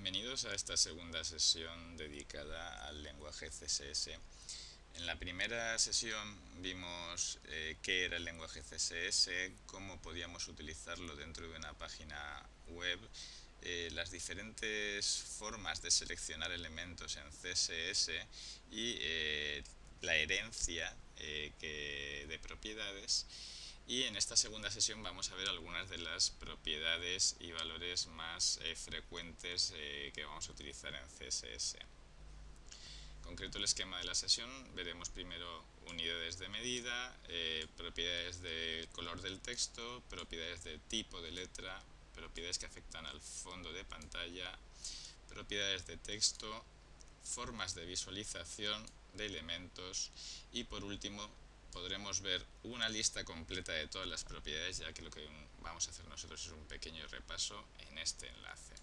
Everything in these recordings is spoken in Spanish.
Bienvenidos a esta segunda sesión dedicada al lenguaje CSS. En la primera sesión vimos qué era el lenguaje CSS, cómo podíamos utilizarlo dentro de una página web, las diferentes formas de seleccionar elementos en CSS y la herencia de propiedades. Y en esta segunda sesión vamos a ver algunas de las propiedades y valores más frecuentes que vamos a utilizar en CSS. En concreto, el esquema de la sesión: veremos primero unidades de medida, propiedades del color del texto, propiedades de tipo de letra, propiedades que afectan al fondo de pantalla, propiedades de texto, formas de visualización de elementos y, por último, podremos ver una lista completa de todas las propiedades, ya que lo que vamos a hacer nosotros es un pequeño repaso en este enlace.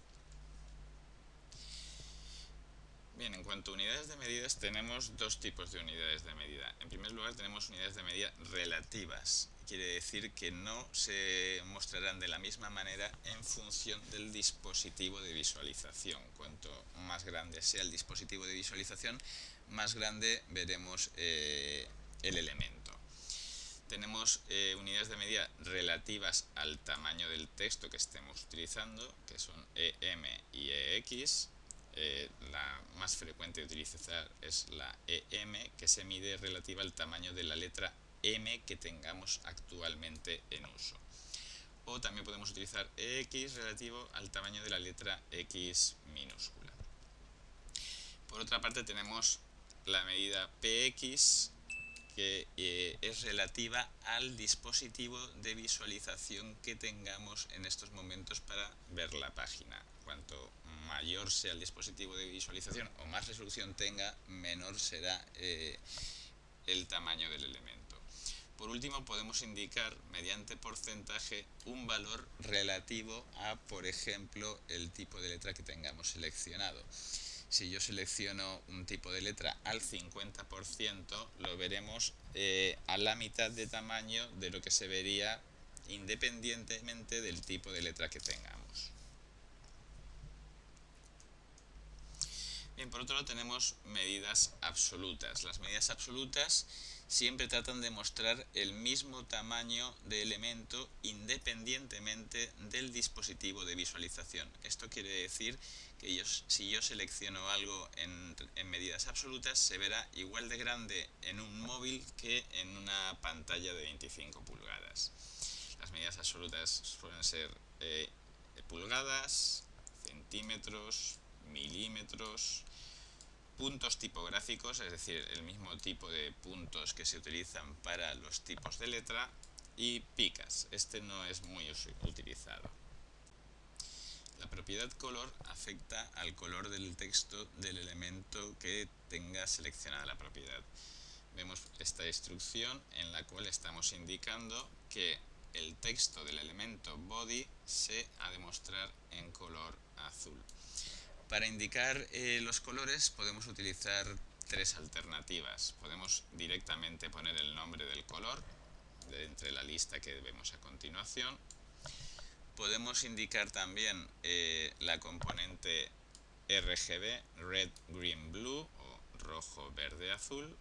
Bien, en cuanto a unidades de medidas, tenemos dos tipos de unidades de medida. En primer lugar, tenemos unidades de medida relativas. Quiere decir que no se mostrarán de la misma manera en función del dispositivo de visualización. Cuanto más grande sea el dispositivo de visualización, más grande veremos el elemento. Tenemos unidades de medida relativas al tamaño del texto que estemos utilizando, que son EM y EX. La más frecuente de utilizar es la EM, que se mide relativa al tamaño de la letra M que tengamos actualmente en uso. O también podemos utilizar EX relativo al tamaño de la letra X minúscula. Por otra parte, tenemos la medida PX, que es relativa al dispositivo de visualización que tengamos en estos momentos para ver la página. Cuanto mayor sea el dispositivo de visualización o más resolución tenga, menor será el tamaño del elemento. Por último, podemos indicar mediante porcentaje un valor relativo a, por ejemplo, el tipo de letra que tengamos seleccionado. Si yo selecciono un tipo de letra al 50%, lo veremos a la mitad de tamaño de lo que se vería independientemente del tipo de letra que tengamos. Bien, por otro lado tenemos medidas absolutas. Las medidas absolutas siempre tratan de mostrar el mismo tamaño de elemento independientemente del dispositivo de visualización. Esto quiere decir que si yo selecciono algo en medidas absolutas, se verá igual de grande en un móvil que en una pantalla de 25 pulgadas. Las medidas absolutas suelen ser pulgadas, centímetros, milímetros, puntos tipográficos, es decir, el mismo tipo de puntos que se utilizan para los tipos de letra, y picas. Este no es muy utilizado. La propiedad color afecta al color del texto del elemento que tenga seleccionada la propiedad. Vemos esta instrucción en la cual estamos indicando que el texto del elemento body se ha de mostrar en color azul. Para indicar los colores podemos utilizar tres alternativas. Podemos directamente poner el nombre del color de entre la lista que vemos a continuación. Podemos indicar también la componente RGB, Red, Green, Blue, o rojo, verde, azul,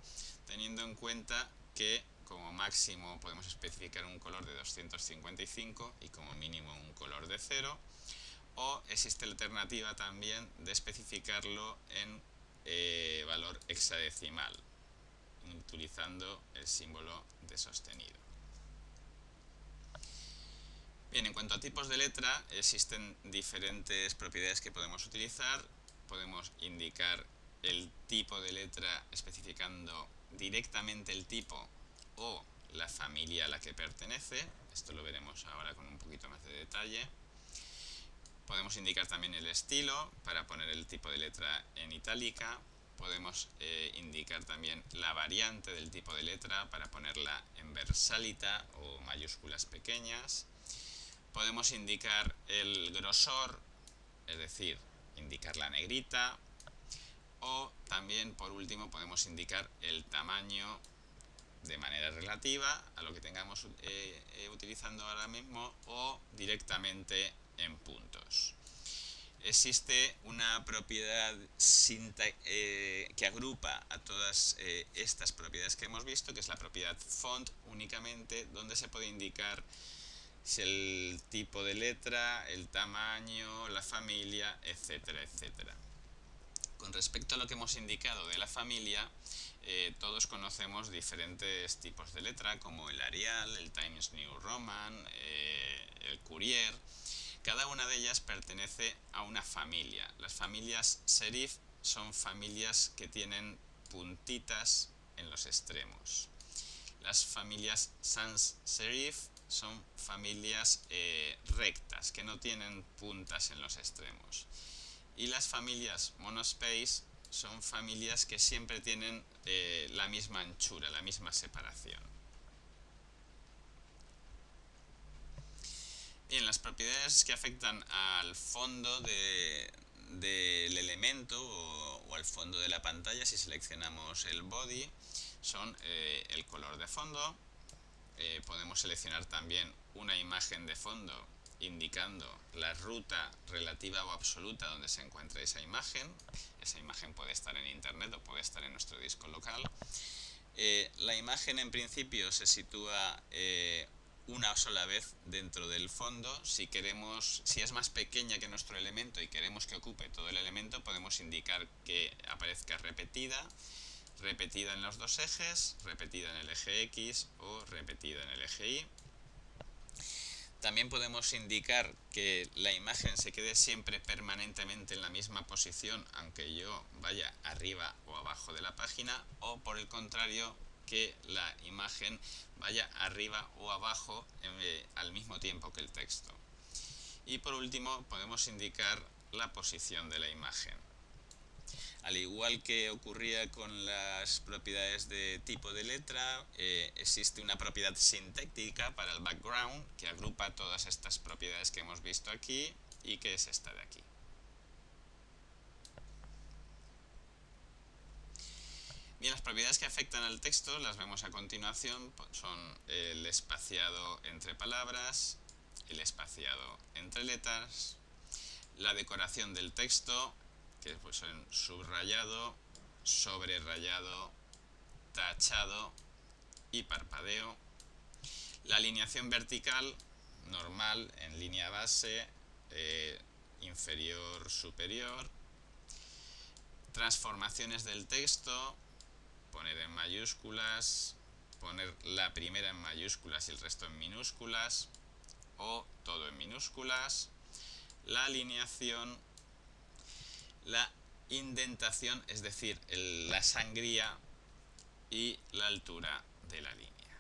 teniendo en cuenta que como máximo podemos especificar un color de 255 y como mínimo un color de 0. O existe la alternativa también de especificarlo en valor hexadecimal, utilizando el símbolo de sostenido. Bien, en cuanto a tipos de letra, existen diferentes propiedades que podemos utilizar. Podemos indicar el tipo de letra especificando directamente el tipo o la familia a la que pertenece. Esto lo veremos ahora con un poquito más de detalle. Podemos indicar también el estilo para poner el tipo de letra en itálica. Podemos indicar también la variante del tipo de letra para ponerla en versalita o mayúsculas pequeñas. Podemos indicar el grosor, es decir, indicar la negrita. O también, por último, podemos indicar el tamaño de manera relativa a lo que tengamos utilizando ahora mismo o directamente en puntos. existe una propiedad que agrupa a todas estas propiedades que hemos visto, que es la propiedad font únicamente, donde se puede indicar si el tipo de letra, el tamaño, la familia, etcétera, etcétera. Con respecto a lo que hemos indicado de la familia, todos conocemos diferentes tipos de letra, como el Arial, el Times New Roman, el Courier. Cada una de ellas pertenece a una familia. Las familias serif son familias que tienen puntitas en los extremos. Las familias sans serif son familias rectas, que no tienen puntas en los extremos. Y las familias monospace son familias que siempre tienen la misma anchura, la misma separación. Bien, las propiedades que afectan al fondo del elemento o al fondo de la pantalla, si seleccionamos el body, son el color de fondo. Podemos seleccionar también una imagen de fondo indicando la ruta relativa o absoluta donde se encuentra esa imagen. Esa imagen puede estar en internet o puede estar en nuestro disco local. La imagen en principio se sitúa una sola vez dentro del fondo. Si es más pequeña que nuestro elemento y queremos que ocupe todo el elemento, podemos indicar que aparezca repetida en los dos ejes, repetida en el eje X o repetida en el eje Y. También podemos indicar que la imagen se quede siempre permanentemente en la misma posición, aunque yo vaya arriba o abajo de la página, o por el contrario, que la imagen vaya arriba o abajo al mismo tiempo que el texto. Y por último, podemos indicar la posición de la imagen. Al igual que ocurría con las propiedades de tipo de letra, existe una propiedad sintáctica para el background que agrupa todas estas propiedades que hemos visto aquí y que es esta de aquí. Bien, las propiedades que afectan al texto las vemos a continuación, son el espaciado entre palabras, el espaciado entre letras, la decoración del texto, que pues en subrayado, sobrerayado, tachado y parpadeo, la alineación vertical normal en línea base, inferior, superior, transformaciones del texto, poner en mayúsculas, poner la primera en mayúsculas y el resto en minúsculas o todo en minúsculas, la alineación, la indentación, es decir, la sangría y la altura de la línea.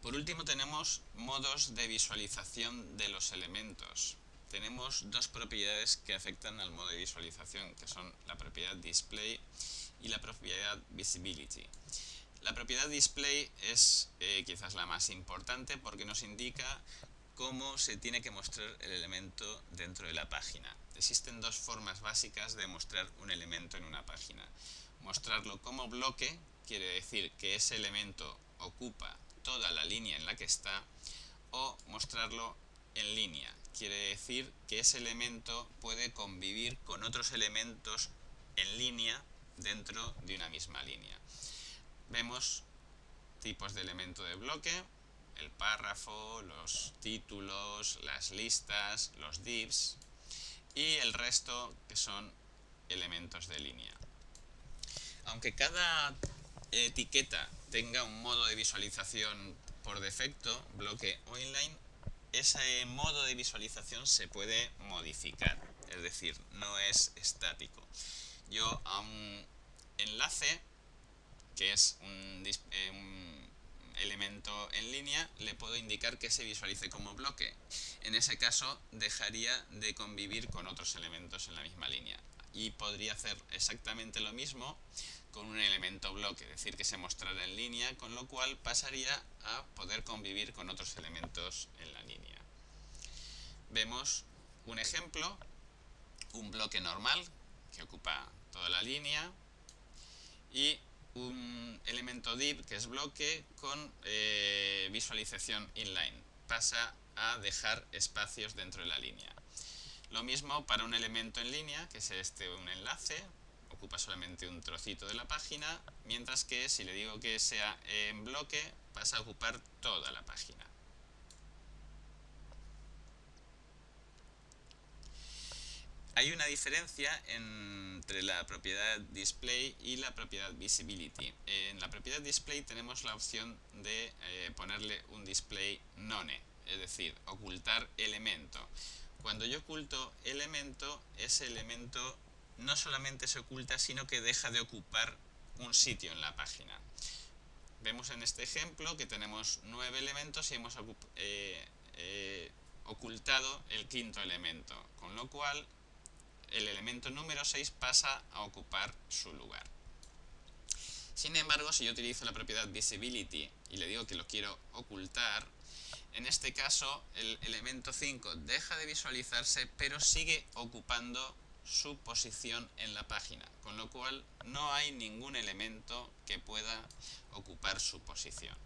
Por último tenemos modos de visualización de los elementos. Tenemos dos propiedades que afectan al modo de visualización, que son la propiedad display y la propiedad visibility. La propiedad display es quizás la más importante porque nos indica cómo se tiene que mostrar el elemento dentro de la página. Existen dos formas básicas de mostrar un elemento en una página. Mostrarlo como bloque, quiere decir que ese elemento ocupa toda la línea en la que está, o mostrarlo en línea, quiere decir que ese elemento puede convivir con otros elementos en línea dentro de una misma línea. Vemos tipos de elemento de bloque: el párrafo, los títulos, las listas, los divs y el resto que son elementos de línea. Aunque cada etiqueta tenga un modo de visualización por defecto, bloque o inline, ese modo de visualización se puede modificar, es decir, no es estático. Yo a un enlace, que es un elemento en línea, le puedo indicar que se visualice como bloque. En ese caso dejaría de convivir con otros elementos en la misma línea. Y podría hacer exactamente lo mismo con un elemento bloque, es decir, que se mostrara en línea, con lo cual pasaría a poder convivir con otros elementos en la línea. Vemos un ejemplo: un bloque normal que ocupa toda la línea y un elemento div que es bloque con visualización inline. Pasa a dejar espacios dentro de la línea. Lo mismo para un elemento en línea, que es un enlace, ocupa solamente un trocito de la página, mientras que si le digo que sea en bloque, pasa a ocupar toda la página. Hay una diferencia entre la propiedad display y la propiedad visibility. En la propiedad display tenemos la opción de ponerle un display none, es decir, ocultar elemento. Cuando yo oculto elemento, ese elemento no solamente se oculta, sino que deja de ocupar un sitio en la página. Vemos en este ejemplo que tenemos 9 elementos y hemos ocultado el quinto elemento, con lo cual el elemento número 6 pasa a ocupar su lugar. Sin embargo, si yo utilizo la propiedad visibility y le digo que lo quiero ocultar, en este caso el elemento 5 deja de visualizarse, pero sigue ocupando su posición en la página, con lo cual no hay ningún elemento que pueda ocupar su posición.